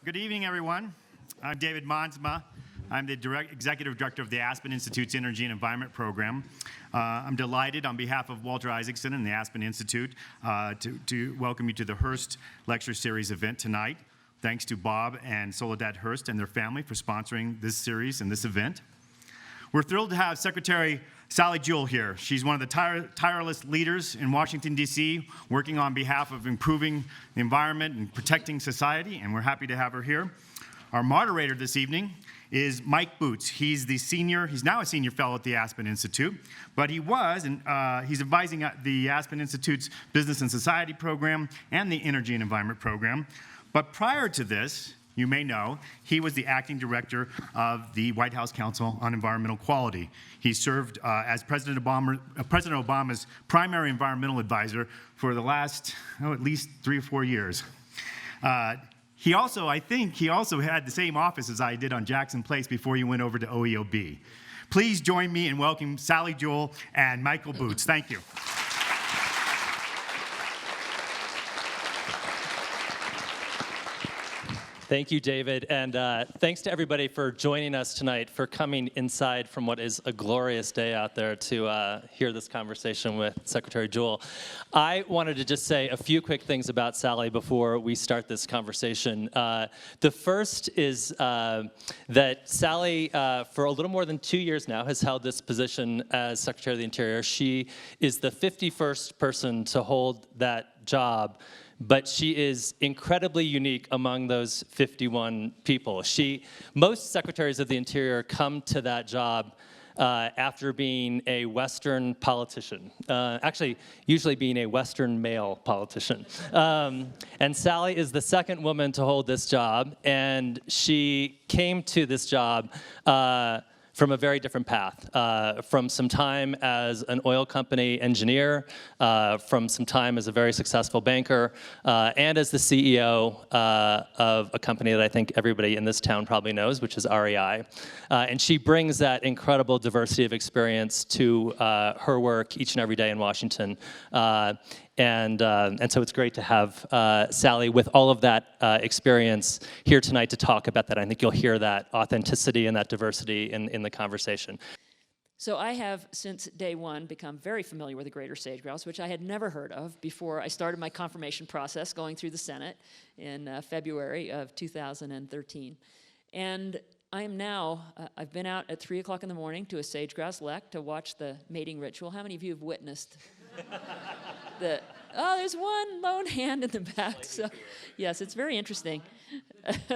Good evening, everyone. I'm David Monsma. I'm the Executive Director of the Aspen Institute's Energy and Environment Program. I'm delighted on behalf of Walter Isaacson and the Aspen Institute to welcome you to the Hearst Lecture Series event tonight. Thanks to Bob and Soledad Hearst and their family for sponsoring this series and this event. We're thrilled to have Secretary Sally Jewell here. She's one of the tireless leaders in Washington, D.C., working on behalf of improving the environment and protecting society, and we're happy to have her here. Our moderator this evening is Mike Boots. He's now a senior fellow at the Aspen Institute, but he's advising the Aspen Institute's Business and Society program and the Energy and Environment program. But prior to this, you may know, he was the acting director of the White House Council on Environmental Quality. He served as President Obama's primary environmental advisor for the last, at least 3 or 4 years. I think he also had the same office as I did on Jackson Place before he went over to OEOB. Please join me in welcoming Sally Jewell and Michael Boots. Thank you. Thank you, David, and thanks to everybody for joining us tonight, for coming inside from what is a glorious day out there to hear this conversation with Secretary Jewell. I wanted to just say a few quick things about Sally before we start this conversation. The first is that Sally, for a little more than 2 years now, has held this position as Secretary of the Interior. She is the 51st person to hold that job, but she is incredibly unique among those 51 people. Most secretaries of the Interior come to that job after being a Western politician, actually usually being a Western male politician. And Sally is the second woman to hold this job, and she came to this job from a very different path, from some time as an oil company engineer, from some time as a very successful banker, and as the CEO of a company that I think everybody in this town probably knows, which is REI. And she brings that incredible diversity of experience to her work each and every day in Washington. And so it's great to have Sally with all of that experience here tonight to talk about that. I think you'll hear that authenticity and that diversity in the conversation. So I have, since day one, become very familiar with the greater sage-grouse, which I had never heard of before I started my confirmation process going through the Senate in February of 2013. And I am now, I've been out at 3 o'clock in the morning to a sage-grouse lek to watch the mating ritual. How many of you have witnessed there's one lone hand in the back. So, yes, it's very interesting.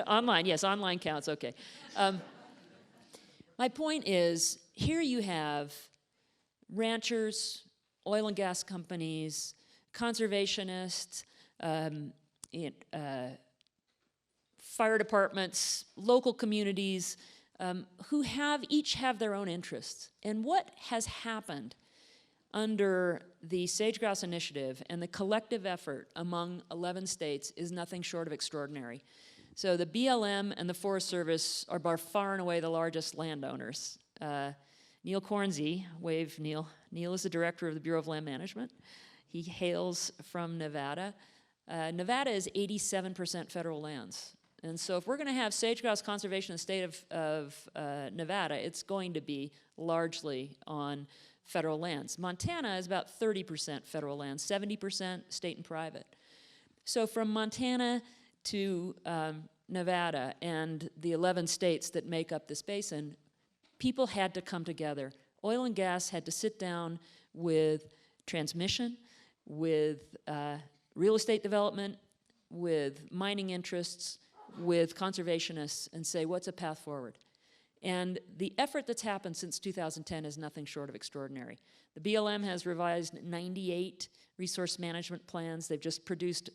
Online, yes, online counts, okay. My point is, here you have ranchers, oil and gas companies, conservationists, fire departments, local communities, who each have their own interests. And what has happened under the Sage-Grouse Initiative and the collective effort among 11 states is nothing short of extraordinary. So the BLM and the Forest Service are by far and away the largest landowners. Neil Cornsey, wave Neil. Neil is the director of the Bureau of Land Management. He hails from Nevada. Nevada is 87% federal lands. And so if we're going to have sage-grouse conservation in the state of Nevada, it's going to be largely on federal lands. Montana is about 30% federal lands, 70% state and private. So from Montana to Nevada and the 11 states that make up this basin, people had to come together. Oil and gas had to sit down with transmission, with real estate development, with mining interests, with conservationists, and say, what's a path forward? And the effort that's happened since 2010 is nothing short of extraordinary. The BLM has revised 98 resource management plans. They've just produced,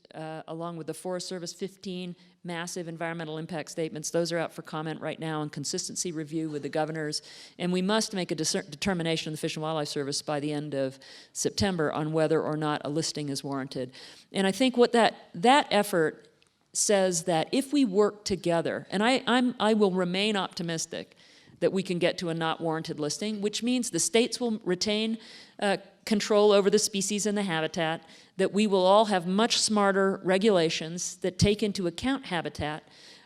along with the Forest Service, 15 massive environmental impact statements. Those are out for comment right now and consistency review with the governors. And we must make a determination in the Fish and Wildlife Service by the end of September on whether or not a listing is warranted. And I think what that effort says that if we work together, and I will remain optimistic that we can get to a not warranted listing, which means the states will retain control over the species and the habitat, that we will all have much smarter regulations that take into account habitat,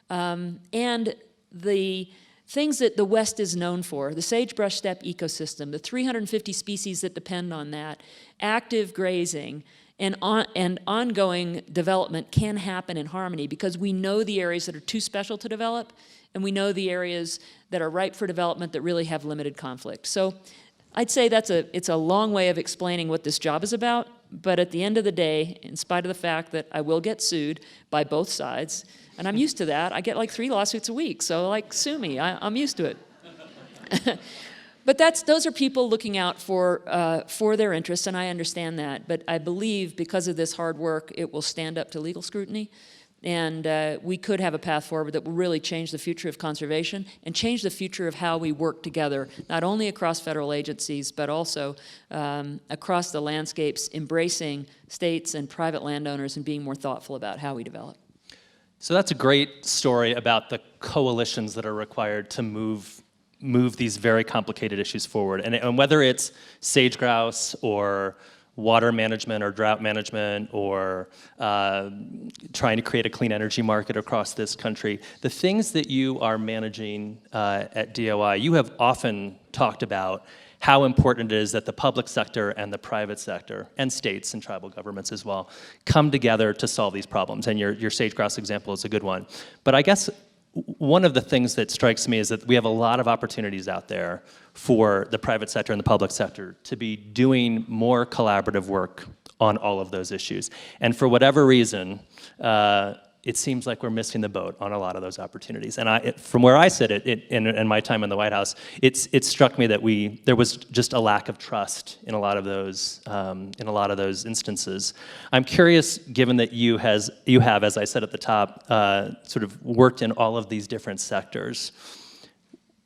and the things that the West is known for, the sagebrush steppe ecosystem, the 350 species that depend on that, active grazing, and ongoing development can happen in harmony because we know the areas that are too special to develop, and we know the areas that are ripe for development that really have limited conflict. So I'd say it's a long way of explaining what this job is about, but at the end of the day, in spite of the fact that I will get sued by both sides, and I'm used to that. I get like 3 lawsuits a week, so like sue me. I'm used to it. But those are people looking out for their interests, and I understand that. But I believe because of this hard work, it will stand up to legal scrutiny, and we could have a path forward that will really change the future of conservation and change the future of how we work together, not only across federal agencies, but also across the landscapes, embracing states and private landowners and being more thoughtful about how we develop. So that's a great story about the coalitions that are required to move these very complicated issues forward. And whether it's sage grouse or water management or drought management or trying to create a clean energy market across this country, the things that you are managing at DOI, you have often talked about how important it is that the public sector and the private sector, and states and tribal governments as well, come together to solve these problems. And your sage grouse example is a good one. But I guess one of the things that strikes me is that we have a lot of opportunities out there for the private sector and the public sector to be doing more collaborative work on all of those issues. And for whatever reason, it seems like we're missing the boat on a lot of those opportunities. And from where I sit in my time in the White House, it struck me that there was just a lack of trust in a lot of those instances. I'm curious, given that you have, as I said at the top, sort of worked in all of these different sectors,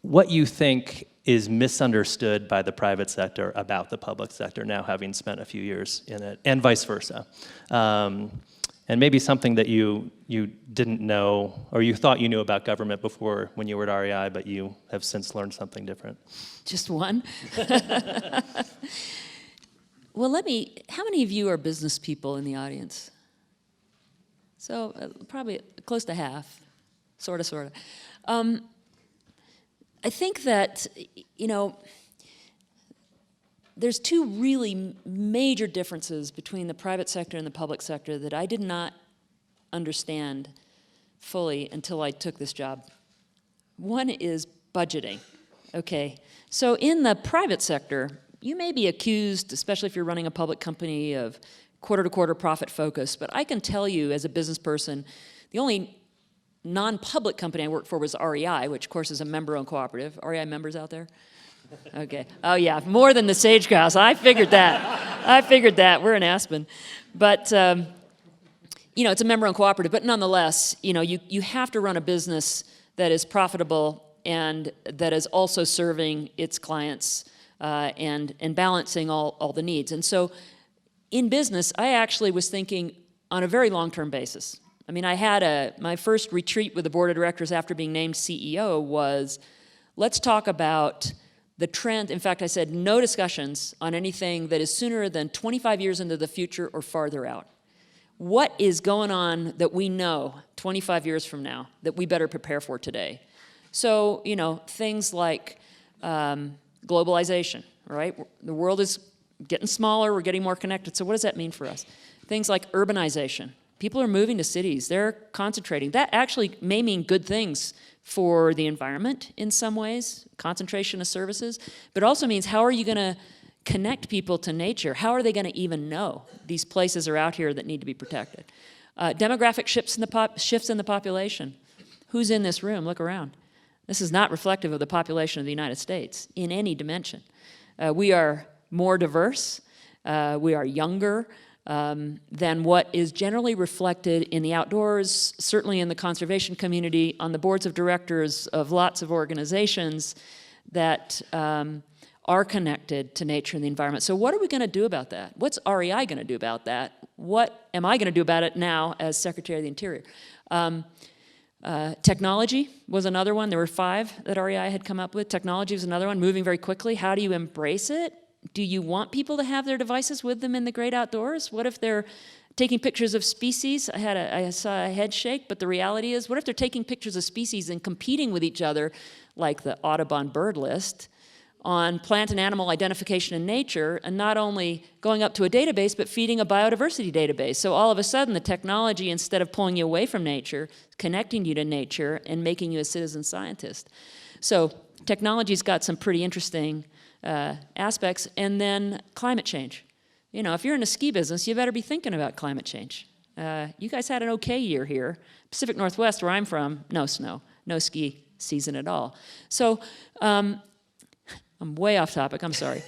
what you think is misunderstood by the private sector about the public sector now, having spent a few years in it, and vice versa. And maybe something that you didn't know, or you thought you knew about government before when you were at REI, but you have since learned something different. Just one? Well, how many of you are business people in the audience? So probably close to half, sort of. I think that, there's 2 really major differences between the private sector and the public sector that I did not understand fully until I took this job. One is budgeting, okay? So in the private sector, you may be accused, especially if you're running a public company, of quarter-to-quarter profit focus, but I can tell you as a business person, the only non-public company I worked for was REI, which of course is a member-owned cooperative. REI members out there? Okay. Oh yeah, more than the sage grouse. I figured that. We're in Aspen. But, it's a member-owned cooperative, but nonetheless, you have to run a business that is profitable and that is also serving its clients and balancing all the needs. And so in business, I actually was thinking on a very long-term basis. I mean, I had my first retreat with the board of directors after being named CEO was, let's talk about the trend. In fact, I said no discussions on anything that is sooner than 25 years into the future or farther out. What is going on that we know 25 years from now that we better prepare for today? So, things like globalization, right? The world is getting smaller, we're getting more connected. So what does that mean for us? Things like urbanization. People are moving to cities, they're concentrating. That actually may mean good things for the environment in some ways, concentration of services, but also means how are you going to connect people to nature? How are they going to even know these places are out here that need to be protected? Demographic shifts in the population. Who's in this room? Look around. This is not reflective of the population of the United States in any dimension. We are more diverse. We are younger than what is generally reflected in the outdoors, certainly in the conservation community, on the boards of directors of lots of organizations that are connected to nature and the environment. So what are we going to do about that? What's REI going to do about that? What am I going to do about it now as Secretary of the Interior? Technology was another one. There were 5 that REI had come up with. Technology was another one, moving very quickly. How do you embrace it? Do you want people to have their devices with them in the great outdoors? What if they're taking pictures of species. I saw a head shake, but the reality is, what if they're taking pictures of species and competing with each other, like the Audubon bird list, on plant and animal identification in nature, and not only going up to a database, but feeding a biodiversity database. So all of a sudden, the technology, instead of pulling you away from nature, connecting you to nature and making you a citizen scientist. So technology's got some pretty interesting aspects. And then climate change. You know, if you're in the ski business, you better be thinking about climate change. You guys had an okay year here. Pacific Northwest, where I'm from, no snow, no ski season at all. So I'm way off topic, I'm sorry.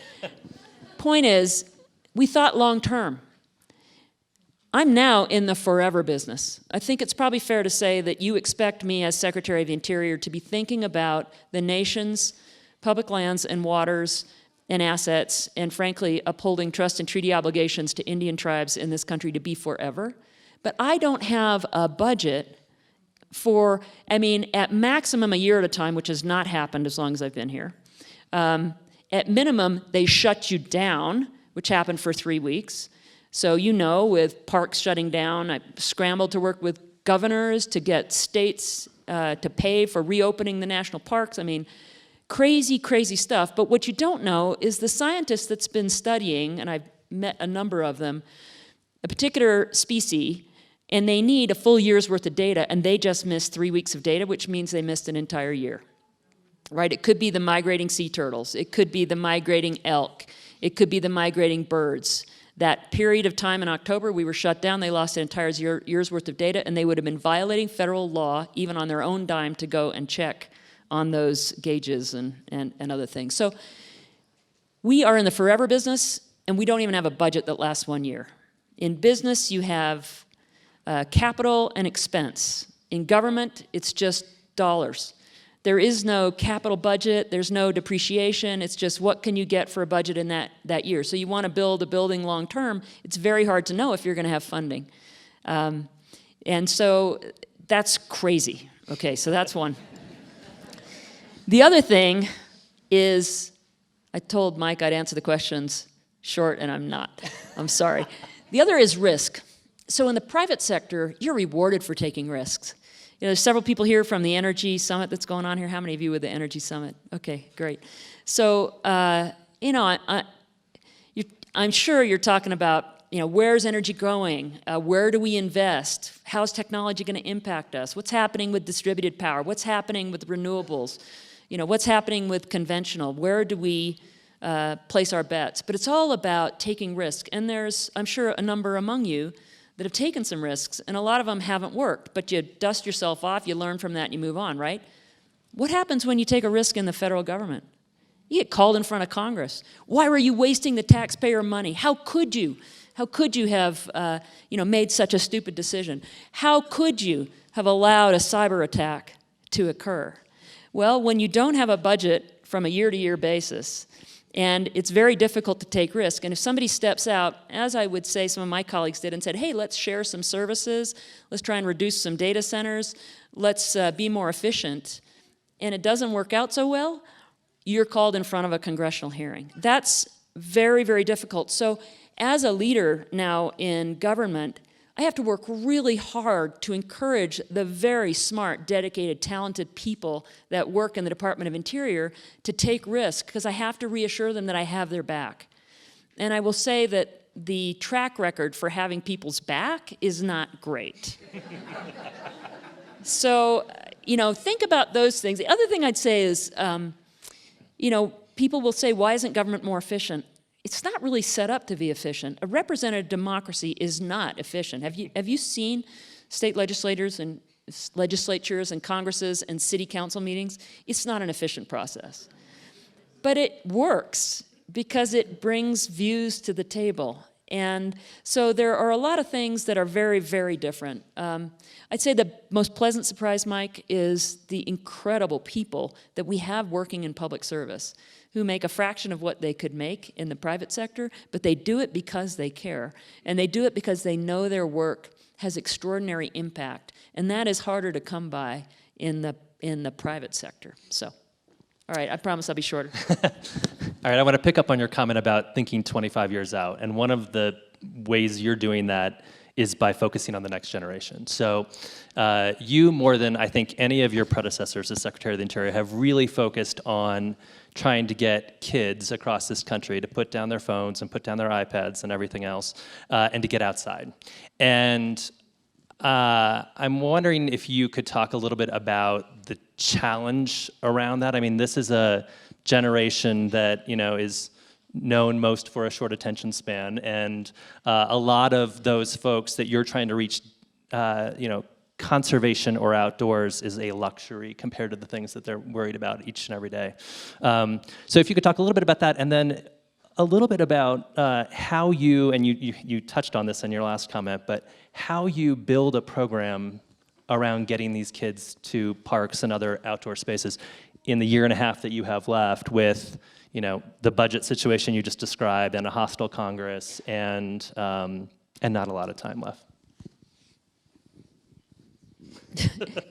Point is, we thought long term. I'm now in the forever business. I think it's probably fair to say that you expect me as Secretary of the Interior to be thinking about the nation's public lands and waters and assets, and frankly, upholding trust and treaty obligations to Indian tribes in this country to be forever. But I don't have a budget for, I mean, at maximum a year at a time, which has not happened as long as I've been here. At minimum, they shut you down, which happened for 3 weeks. So you know, with parks shutting down, I scrambled to work with governors to get states to pay for reopening the national parks. I mean, crazy, crazy stuff. But what you don't know is the scientist that's been studying, and I've met a number of them, a particular species, and they need a full year's worth of data, and they just missed 3 weeks of data, which means they missed an entire year. Right? It could be the migrating sea turtles. It could be the migrating elk. It could be the migrating birds. That period of time in October, we were shut down. They lost an entire year's worth of data, and they would have been violating federal law, even on their own dime, to go and check on those gauges and other things. So we are in the forever business, and we don't even have a budget that lasts 1 year. In business, you have capital and expense. In government, it's just dollars. There is no capital budget, there's no depreciation, it's just what can you get for a budget in that year. So you want to build a building long term, it's very hard to know if you're going to have funding. And so that's crazy. Okay, so that's one. The other thing is, I told Mike I'd answer the questions short, and I'm not. I'm sorry. The other is risk. So in the private sector, you're rewarded for taking risks. You know, there's several people here from the Energy Summit that's going on here. How many of you were at the Energy Summit? Okay, great. So, you know, I'm sure you're talking about, you know, where's energy going? Where do we invest? How's technology going to impact us? What's happening with distributed power? What's happening with renewables? You know, what's happening with conventional? Where do we place our bets? But it's all about taking risk. And there's, I'm sure, a number among you that have taken some risks, and a lot of them haven't worked, but you dust yourself off, you learn from that, and you move on, right? What happens when you take a risk in the federal government? You get called in front of Congress. Why were you wasting the taxpayer money? How could you? How could you have you know, made such a stupid decision? How could you have allowed a cyber attack to occur? Well, when you don't have a budget from a year-to-year basis, and it's very difficult to take risk. And if somebody steps out, as I would say some of my colleagues did, and said, hey, let's share some services, let's try and reduce some data centers, let's be more efficient, and it doesn't work out so well, you're called in front of a congressional hearing. That's very, very difficult. So as a leader now in government, I have to work really hard to encourage the very smart, dedicated, talented people that work in the Department of Interior to take risk, because I have to reassure them that I have their back. And I will say that the track record for having people's back is not great. So, you know, think about those things. The other thing I'd say is, you know, people will say, why isn't government more efficient? It's not really set up to be efficient. A representative democracy is not efficient. Have you seen state legislators and legislatures and congresses and city council meetings? It's not an efficient process. But it works because it brings views to the table. And so there are a lot of things that are very, very different. I'd say the most pleasant surprise, Mike, is the incredible people that we have working in public service, who make a fraction of what they could make in the private sector, but they do it because they care. And they do it because they know their work has extraordinary impact. And that is harder to come by in the private sector. So, all right, I promise I'll be shorter. All right, I want to pick up on your comment about thinking 25 years out. And one of the ways you're doing that is by focusing on the next generation. So you, more than I think any of your predecessors as Secretary of the Interior, have really focused on trying to get kids across this country to put down their phones and put down their iPads and everything else, and to get outside. And I'm wondering if you could talk a little bit about the challenge around that. I mean, this is a generation that, you know, is known most for a short attention span, and a lot of those folks that you're trying to reach, you know, conservation or outdoors is a luxury compared to the things that they're worried about each and every day. So if you could talk a little bit about that, and then a little bit about how you, and you touched on this in your last comment, but how you build a program around getting these kids to parks and other outdoor spaces in the year and a half that you have left with, you know, the budget situation you just described and a hostile Congress and not a lot of time left.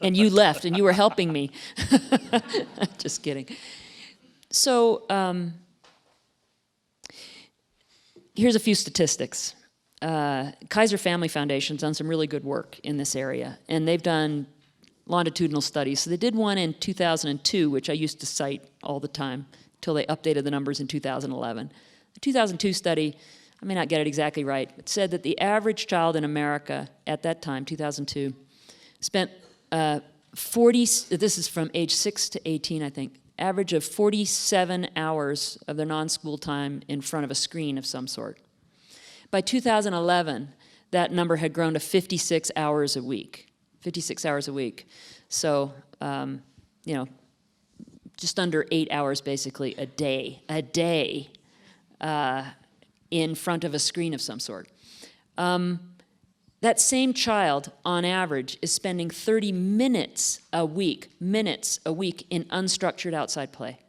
And you left, and you were helping me. Just kidding. So here's a few statistics. Kaiser Family Foundation's done some really good work in this area, and they've done longitudinal studies. So they did one in 2002, which I used to cite all the time, until they updated the numbers in 2011. The 2002 study, I may not get it exactly right, but said that the average child in America at that time, 2002, spent 40, this is from age 6 to 18, I think, average of 47 hours of their non-school time in front of a screen of some sort. By 2011, that number had grown to 56 hours a week. 56 hours a week. So, you know, just under 8 hours basically a day in front of a screen of some sort. That same child, on average, is spending 30 minutes a week in unstructured outside play.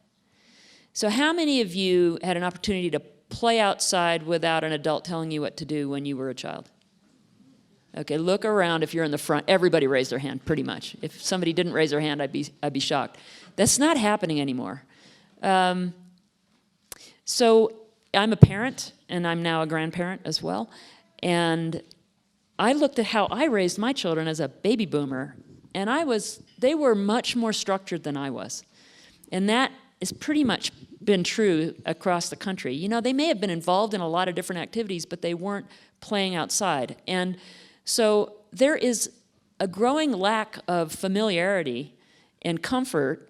So how many of you had an opportunity to play outside without an adult telling you what to do when you were a child? Okay, look around. If you're in the front, everybody raised their hand, pretty much. If somebody didn't raise their hand, I'd be shocked. That's not happening anymore. So I'm a parent, and I'm now a grandparent as well. And I looked at how I raised my children as a baby boomer, and they were much more structured than I was. And that has pretty much been true across the country. You know, they may have been involved in a lot of different activities, but they weren't playing outside. And so there is a growing lack of familiarity and comfort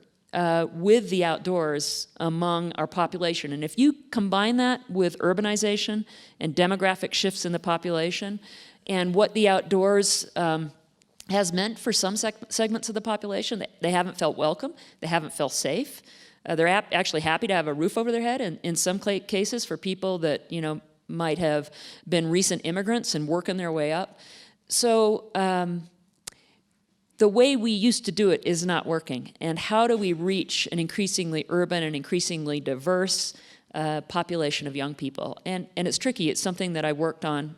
with the outdoors among our population. And if you combine that with urbanization and demographic shifts in the population and what the outdoors has meant for some segments of the population, they haven't felt welcome, they haven't felt safe. They're actually happy to have a roof over their head, and in some cases for people that, you know, might have been recent immigrants and working their way up. So the way we used to do it is not working. And how do we reach an increasingly urban and increasingly diverse population of young people? And it's tricky. It's something that I worked on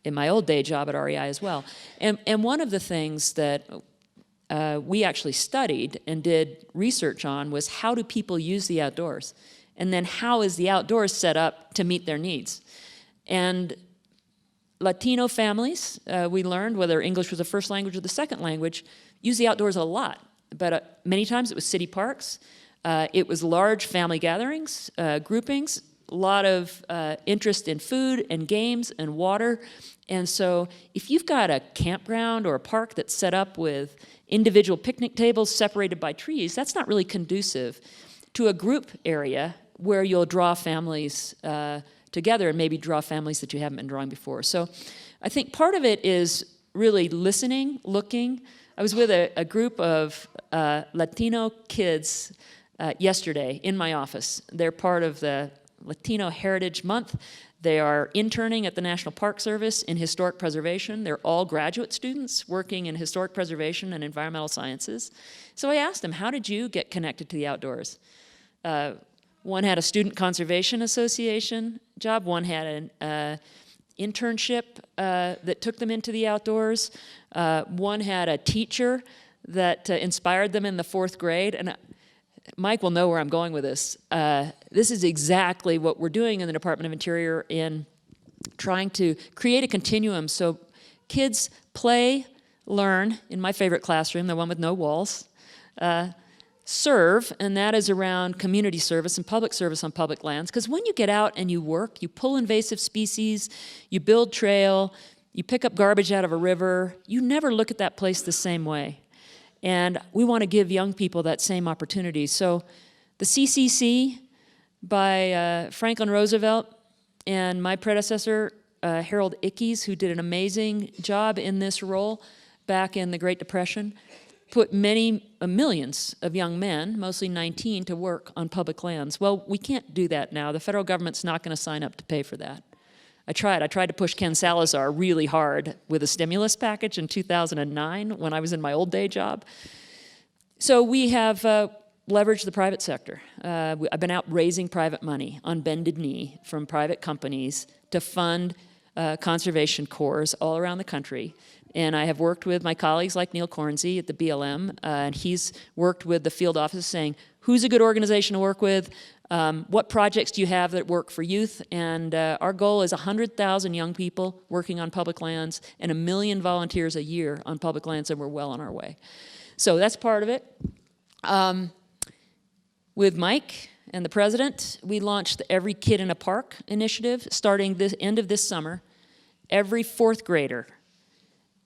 in my old day job at REI as well. And one of the things that we actually studied and did research on was how do people use the outdoors? And then how is the outdoors set up to meet their needs? And Latino families, we learned, whether English was the first language or the second language, use the outdoors a lot. But many times it was city parks. It was large family gatherings, groupings, a lot of interest in food and games and water. And so if you've got a campground or a park that's set up with individual picnic tables separated by trees, that's not really conducive to a group area where you'll draw families together and maybe draw families that you haven't been drawing before. So I think part of it is really listening, looking. I was with a group of Latino kids yesterday in my office. They're part of the Latino Heritage Month. They are interning at the National Park Service in historic preservation. They're all graduate students working in historic preservation and environmental sciences. So I asked them, how did you get connected to the outdoors? One had a Student Conservation Association job. One had an internship that took them into the outdoors. One had a teacher that inspired them in the 4th grade. And Mike will know where I'm going with this. This is exactly what we're doing in the Department of Interior in trying to create a continuum so kids play, learn, in my favorite classroom, the one with no walls, serve, and that is around community service and public service on public lands. Because when you get out and you work, you pull invasive species, you build trail, you pick up garbage out of a river, you never look at that place the same way. And we want to give young people that same opportunity. So the CCC by Franklin Roosevelt and my predecessor, Harold Ickes, who did an amazing job in this role back in the Great Depression, put millions of young men, mostly 19, to work on public lands. Well, we can't do that now. The federal government's not going to sign up to pay for that. I tried to push Ken Salazar really hard with a stimulus package in 2009 when I was in my old day job. So we have leveraged the private sector. I've been out raising private money on bended knee from private companies to fund conservation corps all around the country. And I have worked with my colleagues like Neil Cornsey at the BLM, and he's worked with the field office saying, who's a good organization to work with? What projects do you have that work for youth? And our goal is 100,000 young people working on public lands and 1 million volunteers a year on public lands, and we're well on our way. So that's part of it. With Mike and the president, we launched the Every Kid in a Park initiative starting the end of this summer. Every fourth grader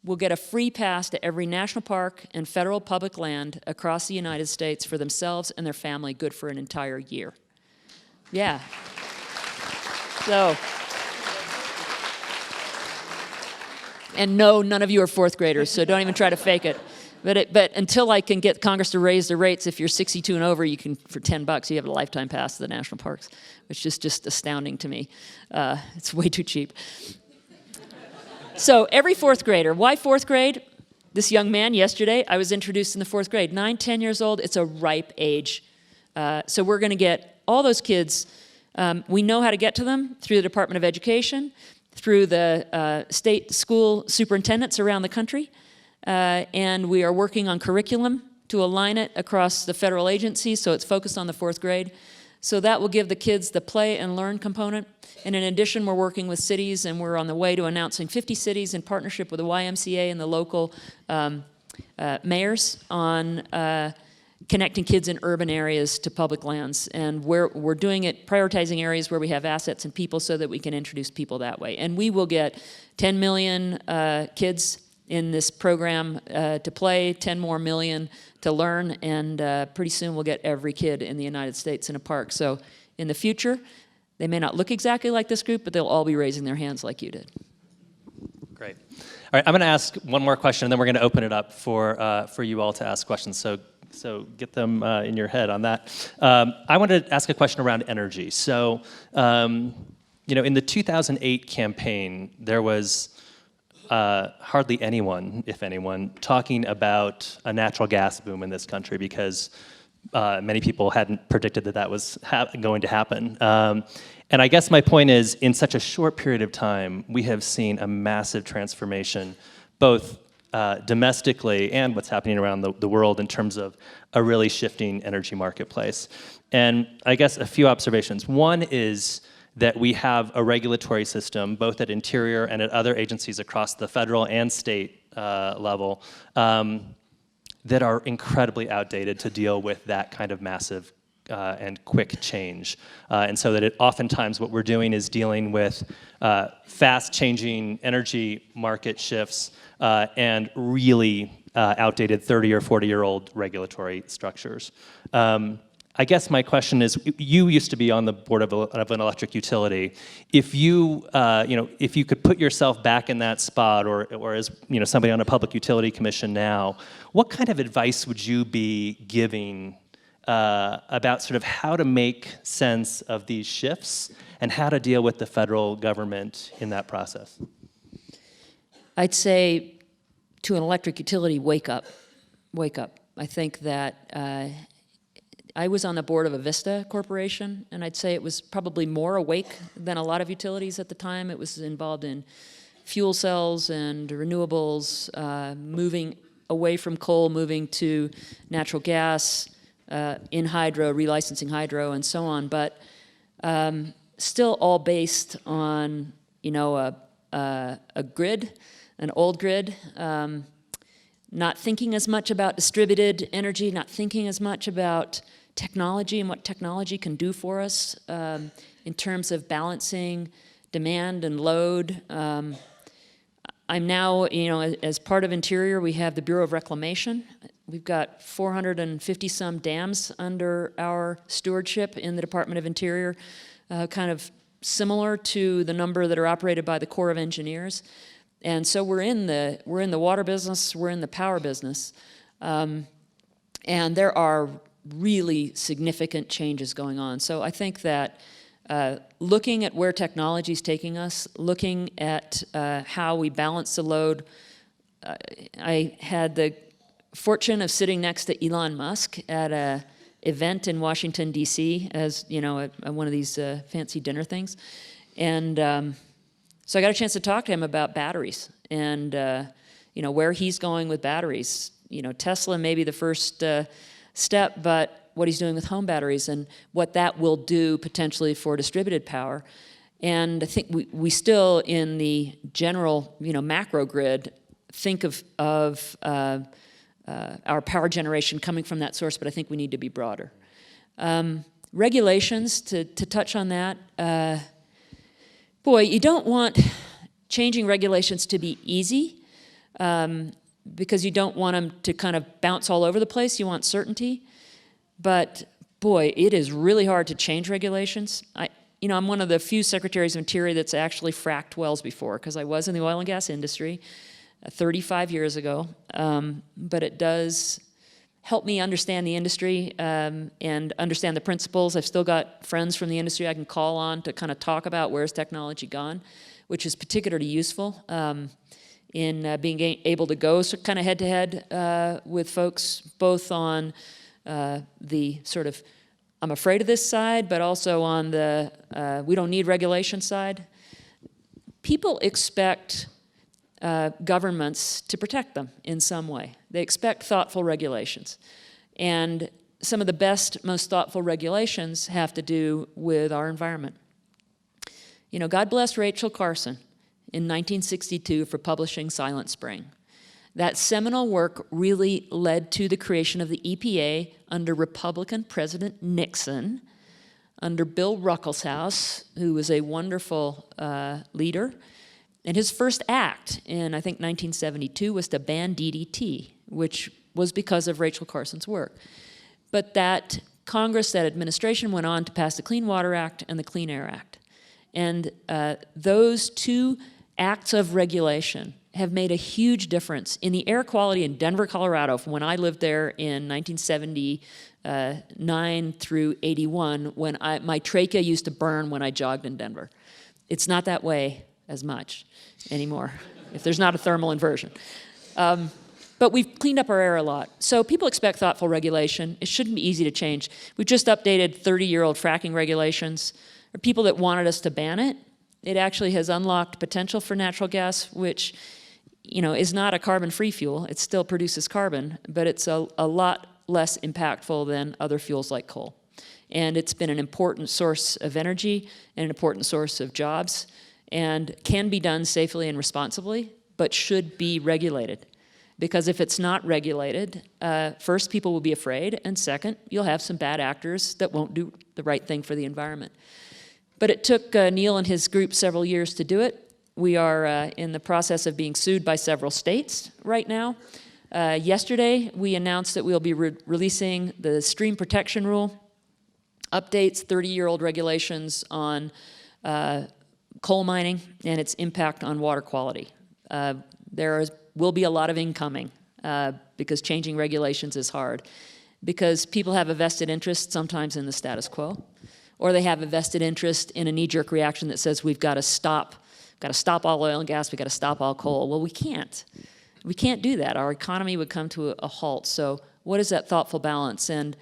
will get a free pass to every national park and federal public land across the United States for themselves and their family, good for an entire year. Yeah. So, and no, none of you are fourth graders, so don't even try to fake it. But until I can get Congress to raise the rates, if you're 62 and over, you can, for $10, you have a lifetime pass to the national parks, which is just astounding to me. It's way too cheap. So every fourth grader, why fourth grade? This young man yesterday, I was introduced in the fourth grade, 9, 10 years old, it's a ripe age. So we're gonna get all those kids, we know how to get to them through the Department of Education, through the state school superintendents around the country, and we are working on curriculum to align it across the federal agencies so it's focused on the fourth grade. So that will give the kids the play and learn component. And in addition, we're working with cities, and we're on the way to announcing 50 cities in partnership with the YMCA and the local mayors on connecting kids in urban areas to public lands. And we're doing it, prioritizing areas where we have assets and people so that we can introduce people that way. And we will get 10 million kids in this program to play, 10 more million to learn, and pretty soon we'll get every kid in the United States in a park. So in the future, they may not look exactly like this group, but they'll all be raising their hands like you did. Great. All right, I'm going to ask one more question, and then we're going to open it up for you all to ask questions. So get them in your head on that. I wanted to ask a question around energy. So, you know, in the 2008 campaign, there was hardly anyone, if anyone, talking about a natural gas boom in this country because many people hadn't predicted that that was going to happen. And I guess my point is, in such a short period of time, we have seen a massive transformation, both domestically and what's happening around the world in terms of a really shifting energy marketplace. And I guess a few observations. One is that we have a regulatory system, both at Interior and at other agencies across the federal and state level, that are incredibly outdated to deal with that kind of massive and quick change. And so that oftentimes what we're doing is dealing with fast changing energy market shifts and really outdated 30 or 40-year-old regulatory structures. I guess my question is, you used to be on the board of an electric utility. If you, if you could put yourself back in that spot, or as somebody on a public utility commission now, what kind of advice would you be giving about sort of how to make sense of these shifts and how to deal with the federal government in that process? I'd say to an electric utility, wake up, wake up. I think that I was on the board of a Vista corporation, and I'd say it was probably more awake than a lot of utilities at the time. It was involved in fuel cells and renewables, moving away from coal, moving to natural gas, in hydro, relicensing hydro, and so on, but still all based on a grid, an old grid, not thinking as much about distributed energy, not thinking as much about technology and what technology can do for us in terms of balancing demand and load. I'm now, as part of Interior, we have the Bureau of Reclamation. We've got 450 some dams under our stewardship in the Department of Interior, kind of similar to the number that are operated by the Corps of Engineers. And so we're in the water business, we're in the power business. And there are really significant changes going on. So I think that looking at where technology is taking us, looking at how we balance the load. I had the fortune of sitting next to Elon Musk at an event in Washington, D.C., as at one of these fancy dinner things. And so I got a chance to talk to him about batteries and where he's going with batteries. Tesla may be the first step, but what he's doing with home batteries and what that will do potentially for distributed power. And I think we still, in the general, macro grid, think of our power generation coming from that source, but I think we need to be broader. Regulations, to touch on that, boy, you don't want changing regulations to be easy because you don't want them to kind of bounce all over the place. You want certainty. But boy, it is really hard to change regulations. I'm one of the few secretaries of Interior that's actually fracked wells before, because I was in the oil and gas industry 35 years ago. But it does help me understand the industry and understand the principles. I've still got friends from the industry I can call on to kind of talk about where's technology gone, which is particularly useful in being able to go kind of head-to-head with folks, both on the sort of I'm afraid of this side, but also on the we don't need regulation side. People expect governments to protect them in some way. They expect thoughtful regulations. And some of the best, most thoughtful regulations have to do with our environment. God bless Rachel Carson in 1962 for publishing Silent Spring. That seminal work really led to the creation of the EPA under Republican President Nixon, under Bill Ruckelshaus, who was a wonderful leader. And his first act in, I think, 1972 was to ban DDT, which was because of Rachel Carson's work. But that Congress, that administration went on to pass the Clean Water Act and the Clean Air Act. And those two acts of regulation have made a huge difference in the air quality in Denver, Colorado, from when I lived there in 1979 through 81, when my trachea used to burn when I jogged in Denver. It's not that way as much anymore, if there's not a thermal inversion. But we've cleaned up our air a lot. So people expect thoughtful regulation. It shouldn't be easy to change. We've just updated 30-year-old fracking regulations. There are people that wanted us to ban it. It actually has unlocked potential for natural gas, which is not a carbon-free fuel. It still produces carbon, but it's a lot less impactful than other fuels like coal. And it's been an important source of energy and an important source of jobs, and can be done safely and responsibly, but should be regulated. Because if it's not regulated, first, people will be afraid, and second, you'll have some bad actors that won't do the right thing for the environment. But it took Neil and his group several years to do it. We are in the process of being sued by several states right now. Yesterday, we announced that we'll be releasing the Stream Protection Rule, updates 30-year-old regulations on coal mining and its impact on water quality. There will be a lot of incoming because changing regulations is hard, because people have a vested interest sometimes in the status quo, or they have a vested interest in a knee-jerk reaction that says we've got to stop all oil and gas, we've got to stop all coal. Well, we can't. We can't do that. Our economy would come to a halt. So what is that thoughtful balance? And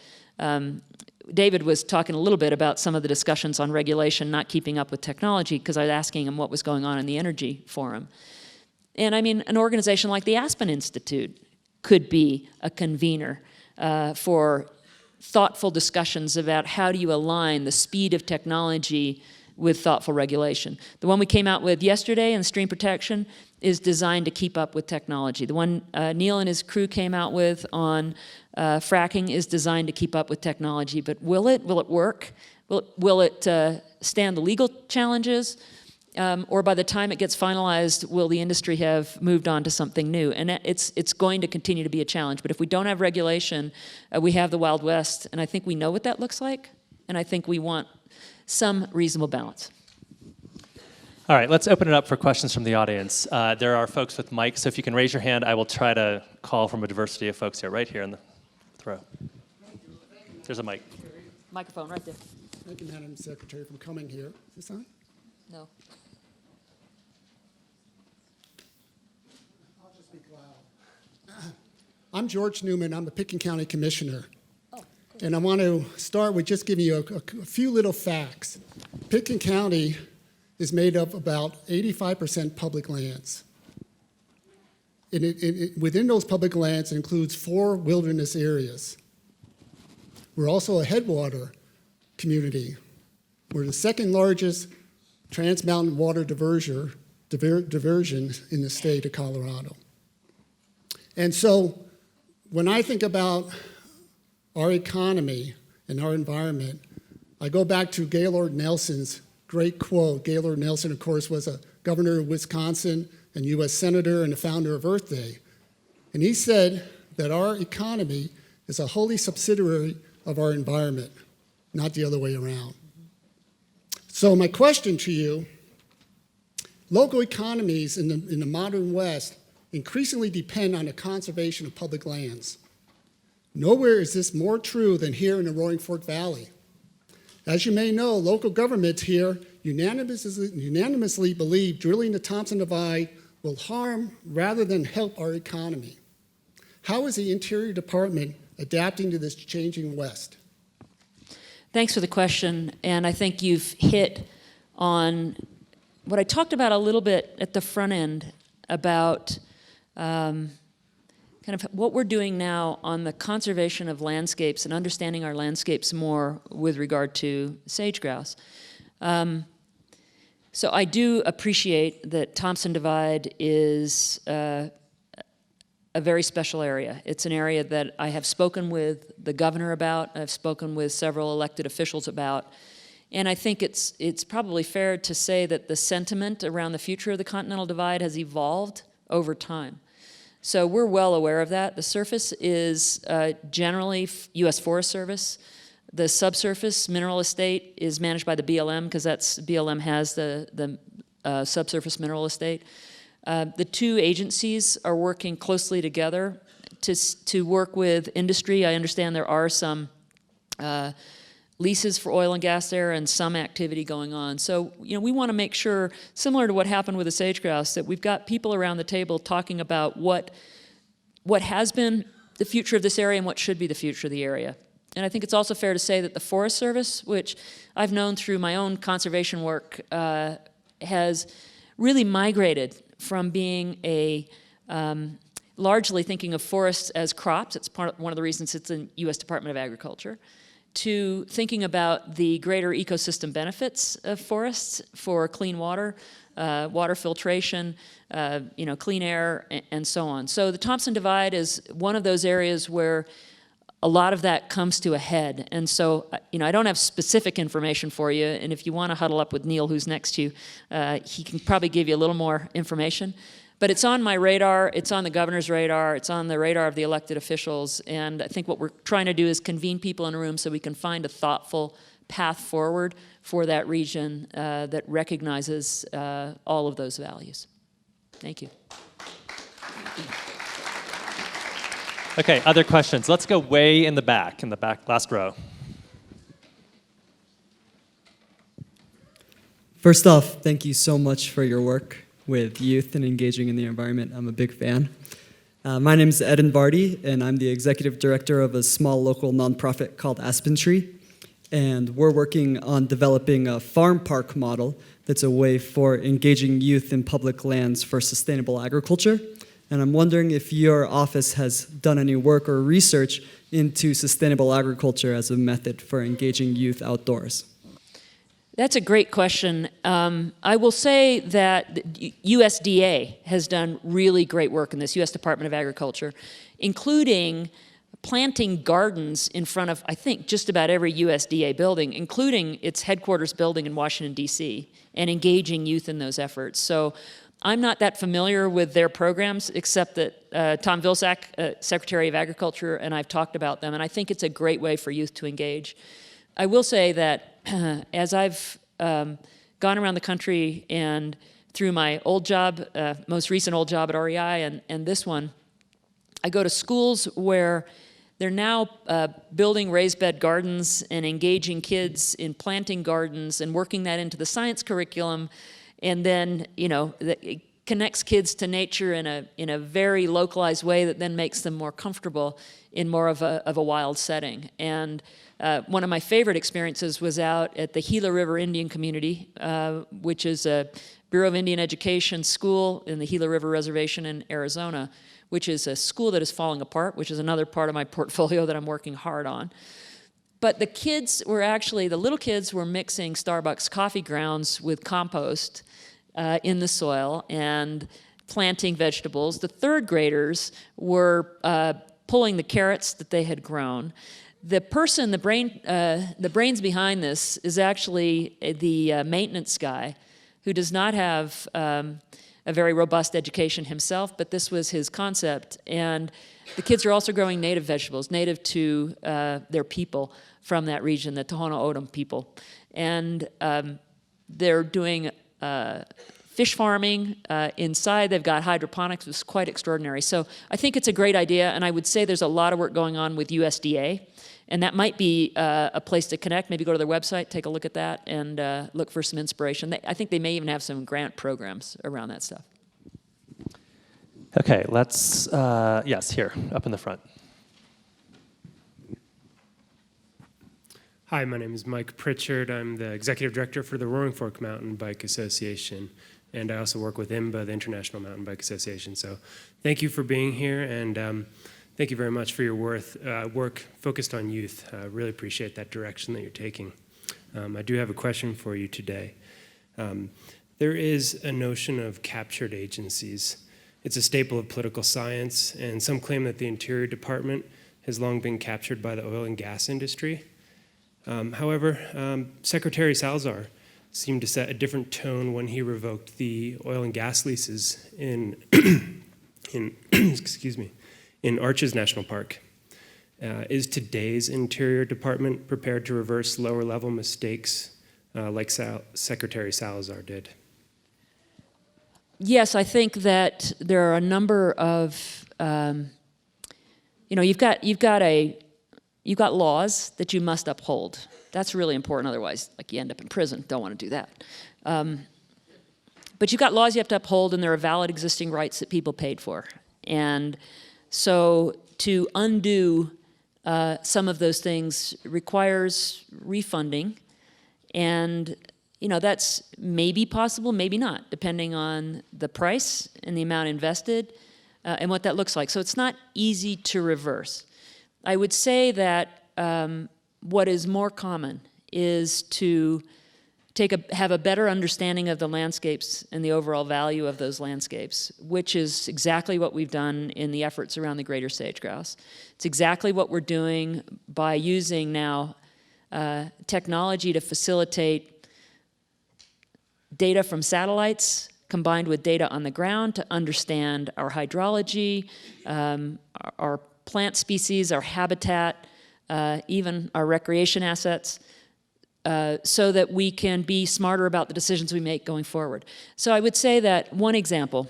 David was talking a little bit about some of the discussions on regulation not keeping up with technology, because I was asking him what was going on in the Energy Forum. And I mean, an organization like the Aspen Institute could be a convener for thoughtful discussions about how do you align the speed of technology with thoughtful regulation. The one we came out with yesterday in stream protection is designed to keep up with technology. The one Neil and his crew came out with on fracking is designed to keep up with technology. But will it work? Will it stand the legal challenges? Or by the time it gets finalized, will the industry have moved on to something new? And it's going to continue to be a challenge. But if we don't have regulation, we have the Wild West. And I think we know what that looks like. And I think we want some reasonable balance. All right, let's open it up for questions from the audience. There are folks with mics, so if you can raise your hand, I will try to call from a diversity of folks here, right here in the row. There's a mic. Microphone right there. Thank you, Madam Secretary, for coming here. Is this on? No. I'll just speak loud. I'm George Newman. I'm the Pickens County Commissioner. Oh, cool. And I want to start with just giving you a few little facts. Pickens County is made up about 85% public lands. Within those public lands, it includes 4 wilderness areas. We're also a headwater community. We're the second largest trans-mountain water diversion in the state of Colorado. And so when I think about our economy and our environment, I go back to Gaylord Nelson's great quote. Gaylord Nelson, of course, was a governor of Wisconsin and U.S. Senator and the founder of Earth Day. And he said that our economy is a wholly subsidiary of our environment, not the other way around. So my question to you, local economies in the modern West increasingly depend on the conservation of public lands. Nowhere is this more true than here in the Roaring Fork Valley. As you may know, local governments here unanimously believe drilling the Thompson Divide will harm rather than help our economy. How is the Interior Department adapting to this changing West? Thanks for the question, and I think you've hit on what I talked about a little bit at the front end about kind of what we're doing now on the conservation of landscapes and understanding our landscapes more with regard to sage-grouse. So I do appreciate that Thompson Divide is a very special area. It's an area that I have spoken with the governor about, I've spoken with several elected officials about, and I think it's probably fair to say that the sentiment around the future of the Continental Divide has evolved over time. So we're well aware of that. The surface is generally U.S. Forest Service. The subsurface mineral estate is managed by the BLM because BLM has the subsurface mineral estate. The two agencies are working closely together to work with industry. I understand there are some leases for oil and gas there and some activity going on. So, we want to make sure, similar to what happened with the sage-grouse, that we've got people around the table talking about what has been the future of this area and what should be the future of the area. And I think it's also fair to say that the Forest Service, which I've known through my own conservation work, has really migrated from being largely thinking of forests as crops. It's one of the reasons it's in U.S. Department of Agriculture, to thinking about the greater ecosystem benefits of forests for clean water, water filtration, clean air, and so on. So the Thompson Divide is one of those areas where a lot of that comes to a head. And so, I don't have specific information for you, and if you want to huddle up with Neil, who's next to you, he can probably give you a little more information. But it's on my radar, it's on the governor's radar, it's on the radar of the elected officials, and I think what we're trying to do is convene people in a room so we can find a thoughtful path forward for that region that recognizes all of those values. Thank you. Okay, other questions? Let's go way in the back, last row. First off, thank you so much for your work with youth and engaging in the environment. I'm a big fan. My name is Eden Vardy, and I'm the executive director of a small local nonprofit called Aspen. And we're working on developing a farm park model that's a way for engaging youth in public lands for sustainable agriculture. And I'm wondering if your office has done any work or research into sustainable agriculture as a method for engaging youth outdoors. That's a great question. I will say that the USDA has done really great work in this, U.S. Department of Agriculture, including planting gardens in front of, I think, just about every USDA building, including its headquarters building in Washington, D.C., and engaging youth in those efforts. So I'm not that familiar with their programs, except that Tom Vilsack, Secretary of Agriculture, and I've talked about them, and I think it's a great way for youth to engage. I will say that as I've gone around the country and through my old job, most recent old job at REI and this one, I go to schools where they're now building raised bed gardens and engaging kids in planting gardens and working that into the science curriculum, and then, you know, it connects kids to nature in a very localized way that then makes them more comfortable in more of a wild setting. And one of my favorite experiences was out at the Gila River Indian Community, which is a Bureau of Indian Education school in the Gila River Reservation in Arizona, which is a school that is falling apart, which is another part of my portfolio that I'm working hard on. But the kids were actually, the little kids were mixing Starbucks coffee grounds with compost in the soil and planting vegetables. The third graders were pulling the carrots that they had grown. The person, the brains behind this is actually the maintenance guy who does not have a very robust education himself, but this was his concept. And the kids are also growing native vegetables, native to their people from that region, the Tohono O'odham people. And they're doing fish farming inside. They've got hydroponics. It's quite extraordinary. So I think it's a great idea, and I would say there's a lot of work going on with USDA, and that might be a place to connect. Maybe go to their website, take a look at that, and look for some inspiration. I think they may even have some grant programs around that stuff. Okay, let's, yes, here, up in the front. Hi, my name is Mike Pritchard. I'm the Executive Director for the Roaring Fork Mountain Bike Association, and I also work with IMBA, the International Mountain Bike Association. So thank you for being here, and thank you very much for your work focused on youth. I really appreciate that direction that you're taking. I do have a question for you today. There is a notion of captured agencies. It's a staple of political science, and some claim that the Interior Department has long been captured by the oil and gas industry. However, Secretary Salazar seemed to set a different tone when he revoked the oil and gas leases in excuse me, in Arches National Park. Is today's Interior Department prepared to reverse lower-level mistakes like Secretary Salazar did? Yes, I think that there are a number of, you've got laws that you must uphold. That's really important. Otherwise, like, you end up in prison. Don't want to do that. But you've got laws you have to uphold, and there are valid existing rights that people paid for. And so to undo some of those things requires refunding. And, that's maybe possible, maybe not, depending on the price and the amount invested and what that looks like. So it's not easy to reverse. I would say that what is more common is to have a better understanding of the landscapes and the overall value of those landscapes, which is exactly what we've done in the efforts around the greater sage-grouse. It's exactly what we're doing by using now technology to facilitate data from satellites combined with data on the ground to understand our hydrology, our plant species, our habitat, even our recreation assets, so that we can be smarter about the decisions we make going forward. So I would say that one example,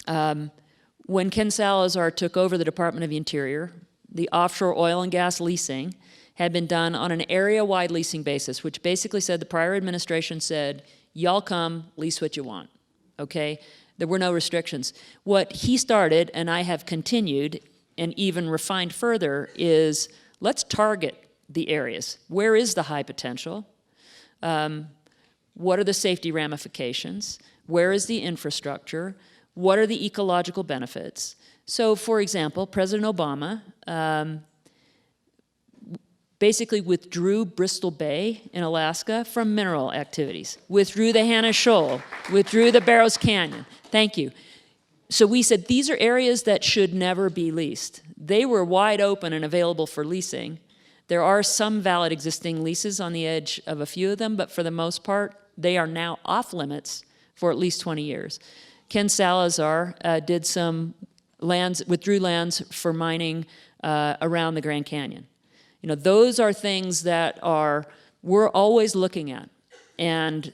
when Ken Salazar took over the Department of the Interior, the offshore oil and gas leasing had been done on an area-wide leasing basis, which basically said the prior administration said, y'all come, lease what you want, okay? There were no restrictions. What he started, and I have continued and even refined further, is let's target the areas. Where is the high potential? What are the safety ramifications? Where is the infrastructure? What are the ecological benefits? So, for example, President Obama basically withdrew Bristol Bay in Alaska from mineral activities, withdrew the Hannah Shoal, withdrew the Barrows Canyon. Thank you. So we said these are areas that should never be leased. They were wide open and available for leasing. There are some valid existing leases on the edge of a few of them, but for the most part, they are now off limits for at least 20 years. Ken Salazar did some lands, withdrew lands for mining around the Grand Canyon. You know, those are things that we're always looking at. And,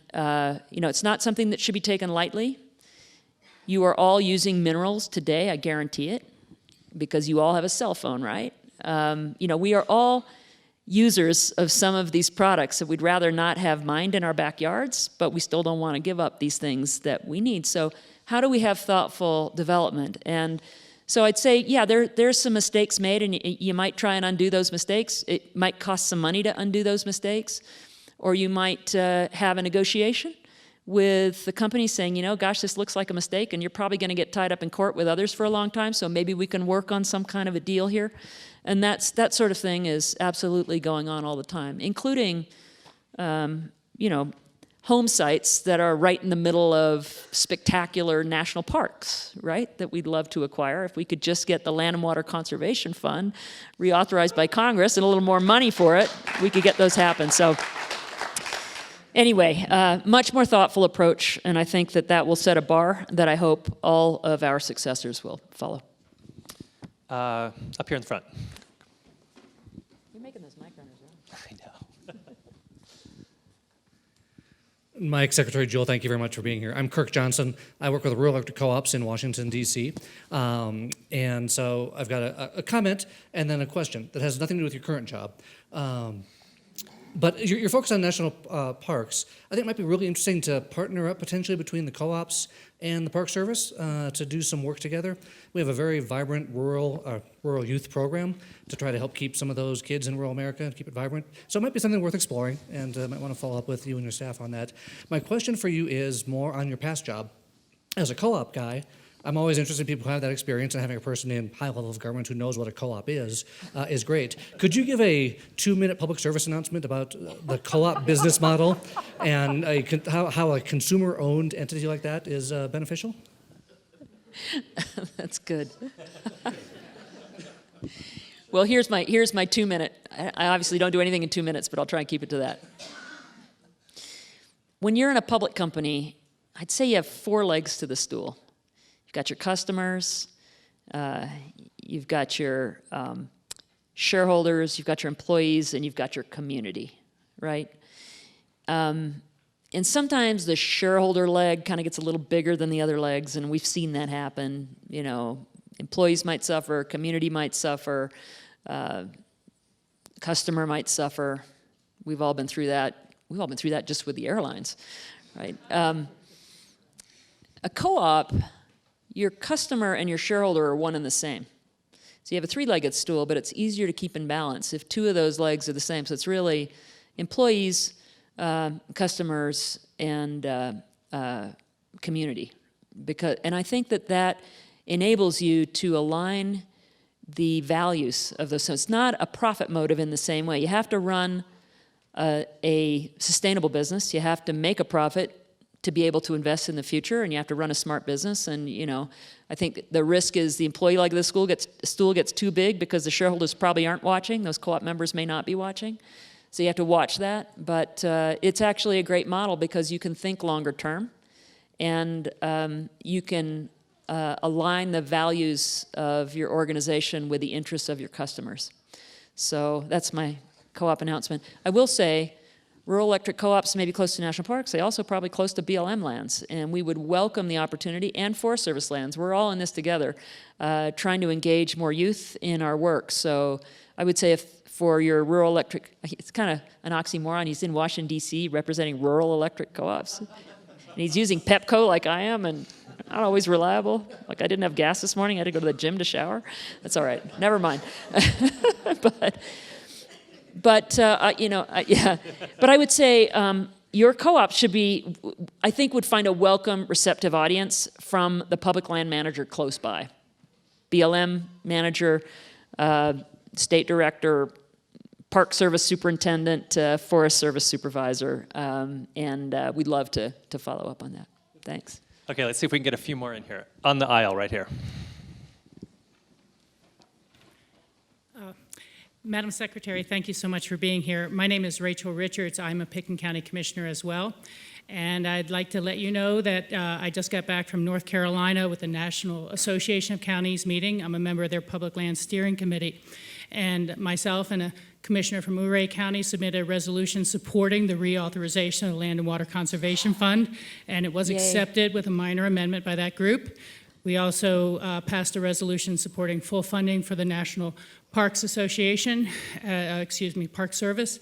you know, it's not something that should be taken lightly. You are all using minerals today, I guarantee it, because you all have a cell phone, right? You know, we are all users of some of these products that we'd rather not have mined in our backyards, but we still don't want to give up these things that we need. So how do we have thoughtful development? And so I'd say, yeah, there's some mistakes made, and you might try and undo those mistakes. It might cost some money to undo those mistakes, or you might have a negotiation with the company saying, you know, gosh, this looks like a mistake, and you're probably going to get tied up in court with others for a long time, so maybe we can work on some kind of a deal here. And that sort of thing is absolutely going on all the time, including, you know, home sites that are right in the middle of spectacular national parks, right, that we'd love to acquire. If we could just get the Land and Water Conservation Fund reauthorized by Congress and a little more money for it, we could get those happen. So anyway, much more thoughtful approach, and I think that will set a bar that I hope all of our successors will follow. Up here in the front. You're making those mic runners, right? I know. Mike, Secretary Jewell, thank you very much for being here. I'm Kirk Johnson. I work with rural electric co-ops in Washington, D.C. And so I've got a comment and then a question that has nothing to do with your current job. But you're focused on national parks. I think it might be really interesting to partner up potentially between the co-ops and the Park Service to do some work together. We have a very vibrant rural youth program to try to help keep some of those kids in rural America and keep it vibrant. So it might be something worth exploring, and I might want to follow up with you and your staff on that. My question for you is more on your past job. As a co-op guy, I'm always interested in people who have that experience, and having a person in high level of government who knows what a co-op is great. Could you give a 2-minute public service announcement about the co-op business model and how a consumer-owned entity like that is beneficial? That's good. Well, here's my 2-minute. I obviously don't do anything in 2 minutes, but I'll try and keep it to that. When you're in a public company, I'd say you have 4 legs to the stool. You've got your customers, you've got your shareholders, you've got your employees, and you've got your community, right? And sometimes the shareholder leg kind of gets a little bigger than the other legs, and we've seen that happen. You know, employees might suffer, community might suffer, customer might suffer. We've all been through that. We've all been through that just with the airlines, right? A co-op, your customer and your shareholder are one and the same. So you have a 3-legged stool, but it's easier to keep in balance if 2 of those legs are the same. So it's really employees, customers, and community. And I think that enables you to align the values of those. So it's not a profit motive in the same way. You have to run a sustainable business. You have to make a profit to be able to invest in the future, and you have to run a smart business. And you know, I think the risk is the employee leg of the stool gets too big because the shareholders probably aren't watching. Those co-op members may not be watching. So you have to watch that. But it's actually a great model because you can think longer term, and you can align the values of your organization with the interests of your customers. So that's my co-op announcement. I will say, rural electric co-ops may be close to national parks. They also probably close to BLM lands, and we would welcome the opportunity, and Forest Service lands. We're all in this together, trying to engage more youth in our work. So I would say if for your rural electric, it's kind of an oxymoron. He's in Washington, D.C., representing rural electric co-ops. And he's using Pepco like I am, and not always reliable. Like I didn't have gas this morning. I had to go to the gym to shower. That's all right. Never mind. But you know, yeah. But I would say your co-op should be, I think, would find a welcome, receptive audience from the public land manager close by, BLM manager, state director, Park Service Superintendent, Forest Service Supervisor, and we'd love to follow up on that. Thanks. Okay, let's see if we can get a few more in here. On the aisle, right here. Madam Secretary, thank you so much for being here. My name is Rachel Richards. I'm a Pickens County Commissioner as well. And I'd like to let you know that I just got back from North Carolina with the National Association of Counties meeting. I'm a member of their Public Land Steering Committee. And myself and a commissioner from Ouray County submitted a resolution supporting the reauthorization of the Land and Water Conservation Fund, and it was accepted with a minor amendment by that group. We also passed a resolution supporting full funding for the National Parks Association, Park Service,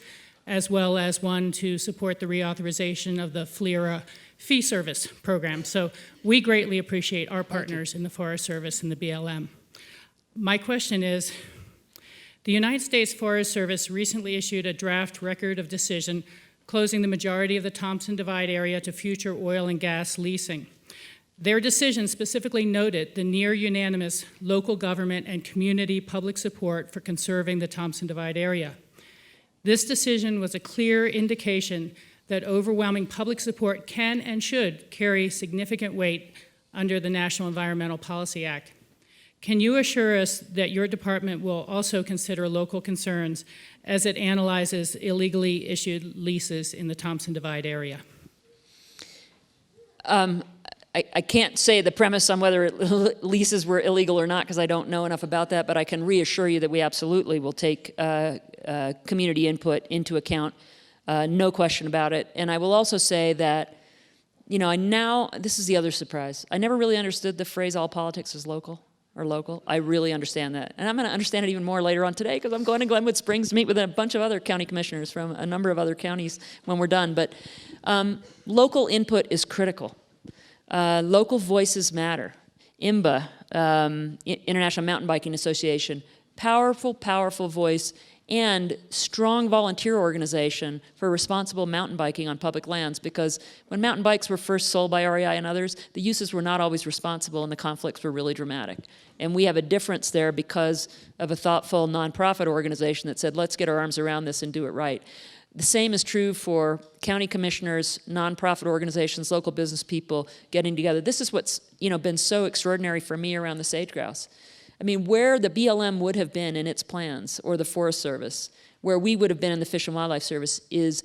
as well as one to support the reauthorization of the FLIRA fee service program. So we greatly appreciate our partners in the Forest Service and the BLM. My question is, the United States Forest Service recently issued a draft record of decision closing the majority of the Thompson Divide area to future oil and gas leasing. Their decision specifically noted the near unanimous local government and community public support for conserving the Thompson Divide area. This decision was a clear indication that overwhelming public support can and should carry significant weight under the National Environmental Policy Act. Can you assure us that your department will also consider local concerns as it analyzes illegally issued leases in the Thompson Divide area? I can't say the premise on whether leases were illegal or not because I don't know enough about that, but I can reassure you that we absolutely will take community input into account, no question about it. And I will also say that, you know, this is the other surprise. I never really understood the phrase all politics is local or local. I really understand that. And I'm going to understand it even more later on today because I'm going to Glenwood Springs to meet with a bunch of other county commissioners from a number of other counties when we're done. But local input is critical. Local voices matter. IMBA, International Mountain Biking Association, powerful, powerful voice and strong volunteer organization for responsible mountain biking on public lands, because when mountain bikes were first sold by REI and others, the uses were not always responsible and the conflicts were really dramatic. And we have a difference there because of a thoughtful nonprofit organization that said, let's get our arms around this and do it right. The same is true for county commissioners, nonprofit organizations, local business people getting together. This is what's been so extraordinary for me around the sage-grouse. I mean, where the BLM would have been in its plans, or the Forest Service, where we would have been in the Fish and Wildlife Service, is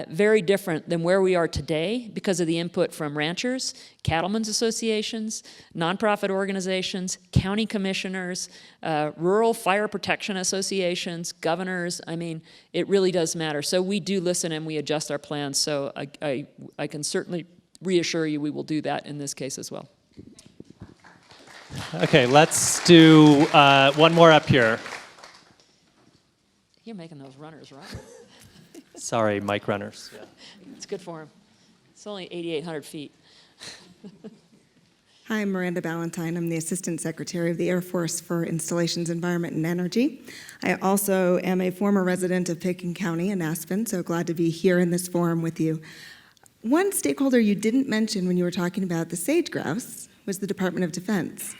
very different than where we are today because of the input from ranchers, cattlemen's associations, nonprofit organizations, county commissioners, rural fire protection associations, governors. I mean, it really does matter. So we do listen and we adjust our plans. So I can certainly reassure you we will do that in this case as well. Okay, let's do one more up here. You're making those runners, right? Sorry, mic runners. Yeah. It's good for him. It's only 8,800 feet. Hi, I'm Miranda Ballantyne. I'm the Assistant Secretary of the Air Force for Installations, Environment, and Energy. I also am a former resident of Pickens County in Aspen, so glad to be here in this forum with you. One stakeholder you didn't mention when you were talking about the sage-grouse was the Department of Defense.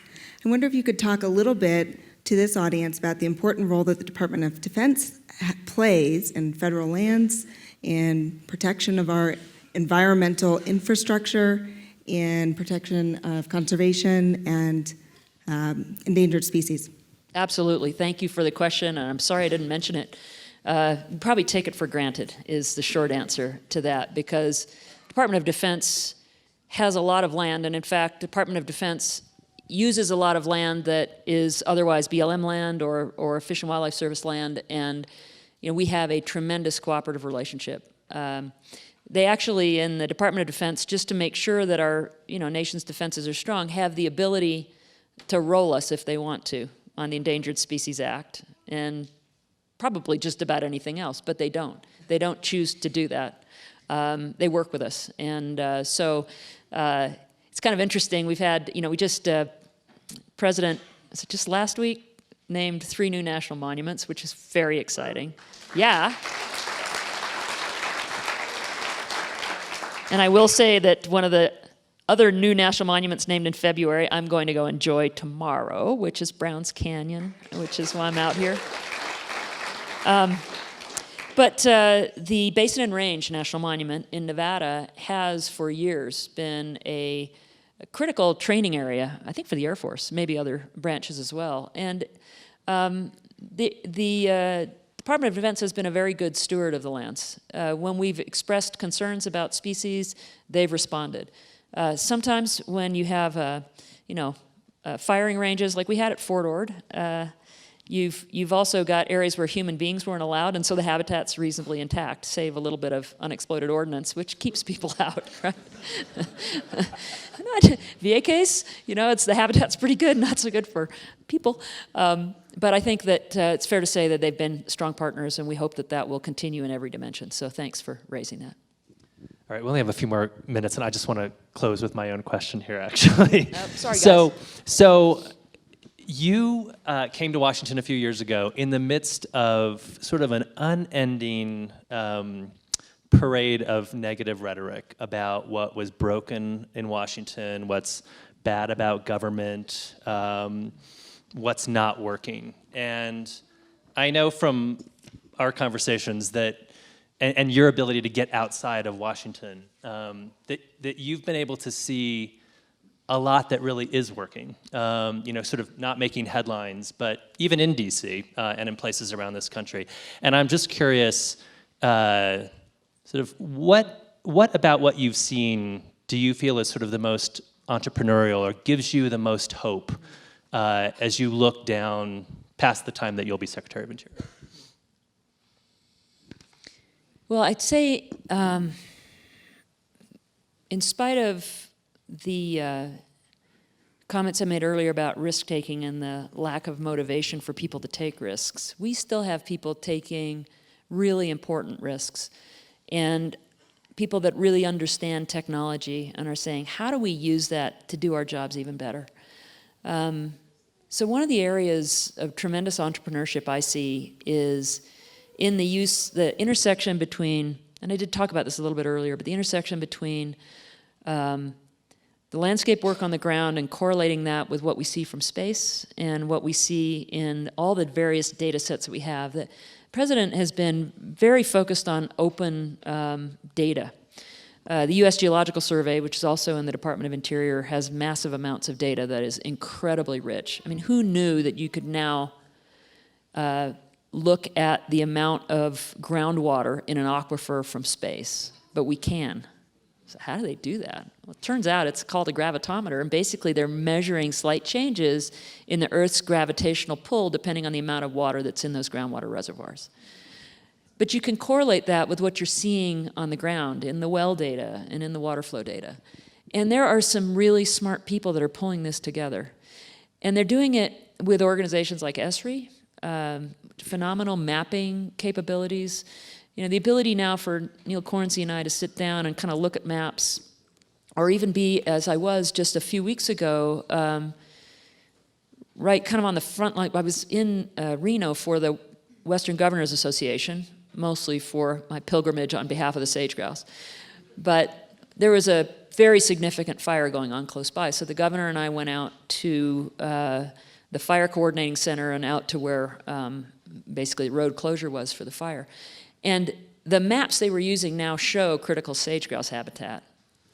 I wonder if you could talk a little bit to this audience about the important role that the Department of Defense plays in federal lands, in protection of our environmental infrastructure, in protection of conservation and endangered species. Absolutely. Thank you for the question, and I'm sorry I didn't mention it. Probably take it for granted is the short answer to that, because Department of Defense has a lot of land, and in fact, Department of Defense uses a lot of land that is otherwise BLM land or Fish and Wildlife Service land, and we have a tremendous cooperative relationship. They actually, in the Department of Defense, just to make sure that our nation's defenses are strong, have the ability to roll us if they want to on the Endangered Species Act, and probably just about anything else, but they don't. They don't choose to do that. They work with us, and so it's kind of interesting. We've had, we just, President, just last week, named 3 new national monuments, which is very exciting. Yeah. And I will say that one of the other new national monuments named in February, I'm going to go enjoy tomorrow, which is Browns Canyon, which is why I'm out here. But the Basin and Range National Monument in Nevada has for years been a critical training area, I think for the Air Force, maybe other branches as well. And the Department of Defense has been a very good steward of the lands. When we've expressed concerns about species, they've responded. Sometimes when you have, firing ranges like we had at Fort Ord, you've also got areas where human beings weren't allowed, and so the habitat's reasonably intact, save a little bit of unexploded ordnance, which keeps people out, right? Not VA case, it's the habitat's pretty good, not so good for people. But I think that it's fair to say that they've been strong partners, and we hope that that will continue in every dimension. So thanks for raising that. All right, we only have a few more minutes, and I just want to close with my own question here, actually. Sorry, guys. So you came to Washington a few years ago in the midst of sort of an unending parade of negative rhetoric about what was broken in Washington, what's bad about government, what's not working. And I know from our conversations that and your ability to get outside of Washington, that you've been able to see a lot that really is working, sort of not making headlines, but even in DC and in places around this country. And I'm just curious, sort of what about what you've seen do you feel is sort of the most entrepreneurial or gives you the most hope as you look down past the time that you'll be Secretary of Interior? Well, I'd say, in spite of the comments I made earlier about risk-taking and the lack of motivation for people to take risks, we still have people taking really important risks, and people that really understand technology and are saying, how do we use that to do our jobs even better? So one of the areas of tremendous entrepreneurship I see is in the intersection between, and I did talk about this a little bit earlier, but the intersection between the landscape work on the ground and correlating that with what we see from space and what we see in all the various data sets that we have. The President has been very focused on open data. The U.S. Geological Survey, which is also in the Department of Interior, has massive amounts of data that is incredibly rich. I mean, who knew that you could now look at the amount of groundwater in an aquifer from space? But we can. So how do they do that? Well, it turns out it's called a gravitometer, and basically they're measuring slight changes in the Earth's gravitational pull depending on the amount of water that's in those groundwater reservoirs. But you can correlate that with what you're seeing on the ground in the well data and in the water flow data. And there are some really smart people that are pulling this together. And they're doing it with organizations like ASPI, phenomenal mapping capabilities. The ability now for Neil Cornsey and I to sit down and kind of look at maps, or even be, as I was just a few weeks ago, right kind of on the front line. I was in Reno for the Western Governors Association, mostly for my pilgrimage on behalf of the sage-grouse. But there was a very significant fire going on close by, so the governor and I went out to the fire coordinating center and out to where basically the road closure was for the fire. And the maps they were using now show critical sage-grouse habitat.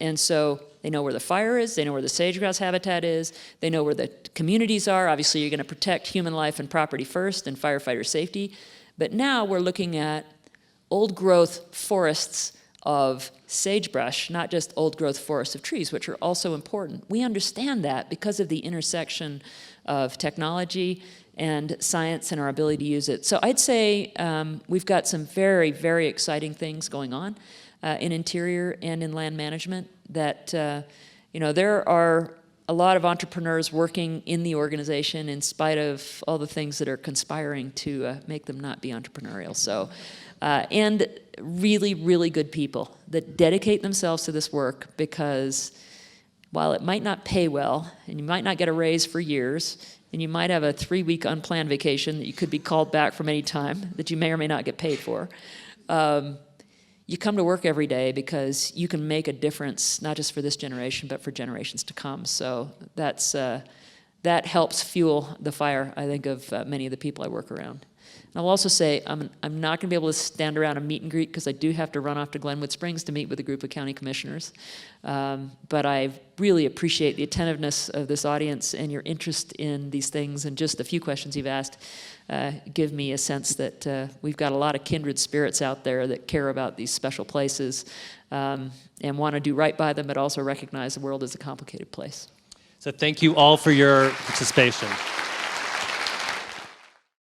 And so they know where the fire is, they know where the sage-grouse habitat is, they know where the communities are. Obviously, you're going to protect human life and property first and firefighter safety. But now we're looking at old-growth forests of sagebrush, not just old-growth forests of trees, which are also important. We understand that because of the intersection of technology and science and our ability to use it. So I'd say we've got some very, very exciting things going on in interior and in land management that, there are a lot of entrepreneurs working in the organization in spite of all the things that are conspiring to make them not be entrepreneurial. So, and really, really good people that dedicate themselves to this work, because while it might not pay well, and you might not get a raise for years, and you might have a 3-week unplanned vacation that you could be called back from any time that you may or may not get paid for, you come to work every day because you can make a difference, not just for this generation, but for generations to come. So that helps fuel the fire, I think, of many of the people I work around. And I'll also say I'm not going to be able to stand around a meet and greet because I do have to run off to Glenwood Springs to meet with a group of county commissioners. But I really appreciate the attentiveness of this audience and your interest in these things, and just a few questions you've asked give me a sense that we've got a lot of kindred spirits out there that care about these special places and want to do right by them, but also recognize the world is a complicated place. So thank you all for your participation.